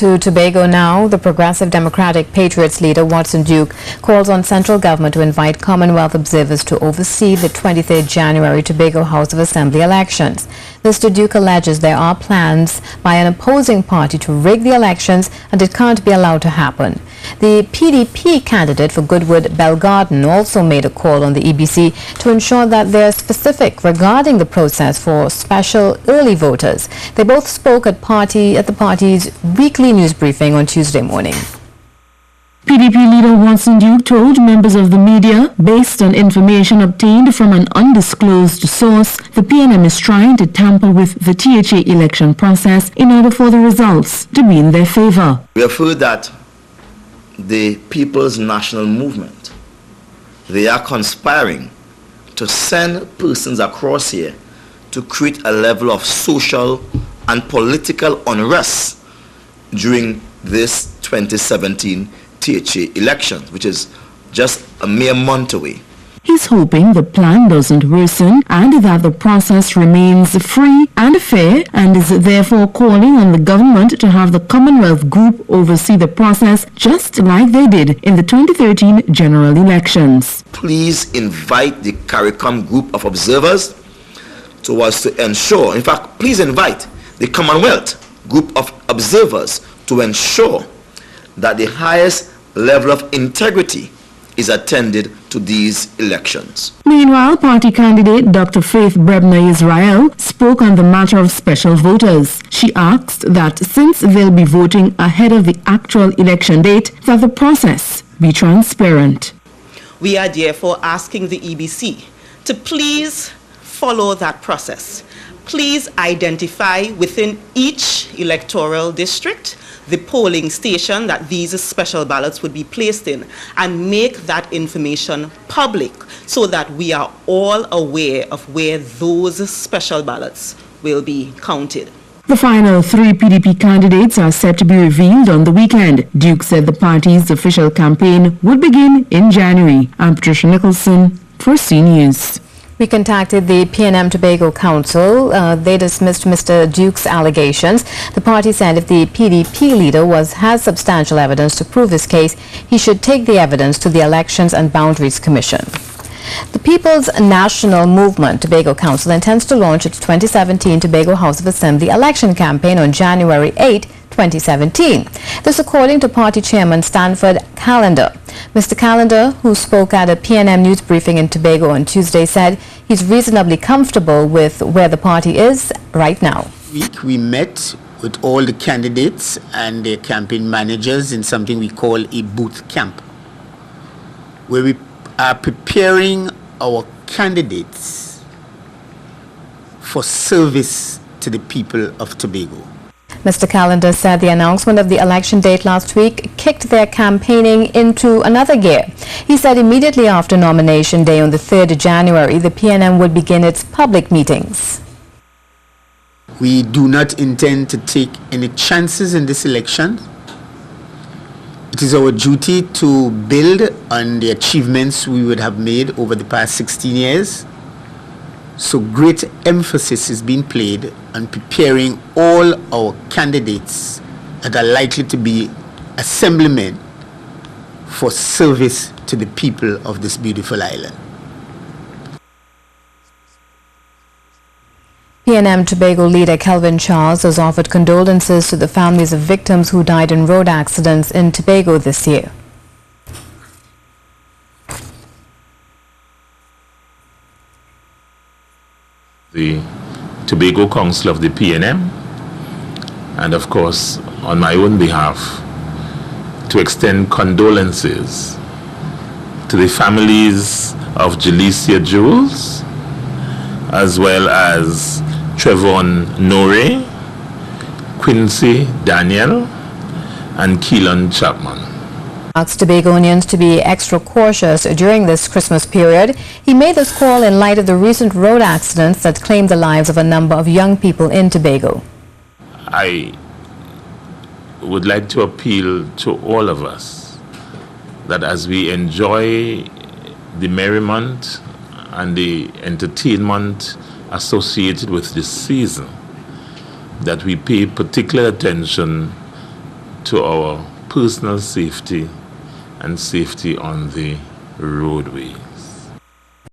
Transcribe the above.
To Tobago now, the Progressive Democratic Patriots leader Watson Duke calls on central government to invite Commonwealth observers to oversee the 23rd January Tobago House of Assembly elections. Mr. Duke alleges there are plans by an opposing party to rig the elections and it can't be allowed to happen. The PDP candidate for Goodwood Belgarden also made a call on the EBC to ensure that they are specific regarding the process for special early voters. They both spoke at the party's weekly news briefing on Tuesday morning. PDP leader Watson Duke told members of the media, based on information obtained from an undisclosed source, the PNM is trying to tamper with the THA election process in order for the results to be in their favor. We have heard that the People's National Movement, they are conspiring to send persons across here to create a level of social and political unrest during this 2017 THA elections, which is just a mere month away. He's hoping the plan doesn't worsen and that the process remains free and fair, and is therefore calling on the government to have the Commonwealth group oversee the process just like they did in the 2013 general elections. Please invite the CARICOM group of observers to us to ensure, in fact, please invite the Commonwealth group of observers to ensure that the highest level of integrity is attended to these elections. Meanwhile, party candidate Dr. Faith Brebner Israel spoke on the matter of special voters. She asked that since they'll be voting ahead of the actual election date, that the process be transparent. We are therefore asking the EBC to please follow that process. Please identify within each electoral district the polling station that these special ballots would be placed in, and make that information public so that we are all aware of where those special ballots will be counted. The final 3 PDP candidates are set to be revealed on the weekend. Duke said the party's official campaign would begin in January. I'm Patricia Nicholson for C News. We contacted the PNM Tobago Council. They dismissed Mr. Duke's allegations. The party said if the PDP leader has substantial evidence to prove his case, he should take the evidence to the Elections and Boundaries Commission. The People's National Movement Tobago Council intends to launch its 2017 Tobago House of Assembly election campaign on January 8, 2017. This according to party chairman Stanford Callender. Mr. Callender, who spoke at a PNM news briefing in Tobago on Tuesday, said he's reasonably comfortable with where the party is right now. We met with all the candidates and their campaign managers in something we call a booth camp, where we are preparing our candidates for service to the people of Tobago. Mr. Callender said the announcement of the election date last week kicked their campaigning into another gear. He said immediately after nomination day on the 3rd of January, the PNM would begin its public meetings. We do not intend to take any chances in this election. It is our duty to build on the achievements we would have made over the past 16 years. So great emphasis is being played on preparing all our candidates that are likely to be assemblymen for service to the people of this beautiful island. PNM Tobago leader Kelvin Charles has offered condolences to the families of victims who died in road accidents in Tobago this year. The Tobago Council of the PNM, and of course on my own behalf, to extend condolences to the families of Jalecia Jules, as well as Trevon Nore, Quincy Daniel, and Keelan Chapman. Asked Tobagonians to be extra cautious during this Christmas period. He made this call in light of the recent road accidents that claimed the lives of a number of young people in Tobago. I would like to appeal to all of us that as we enjoy the merriment and the entertainment associated with this season, that we pay particular attention to our personal safety and safety on the roadway.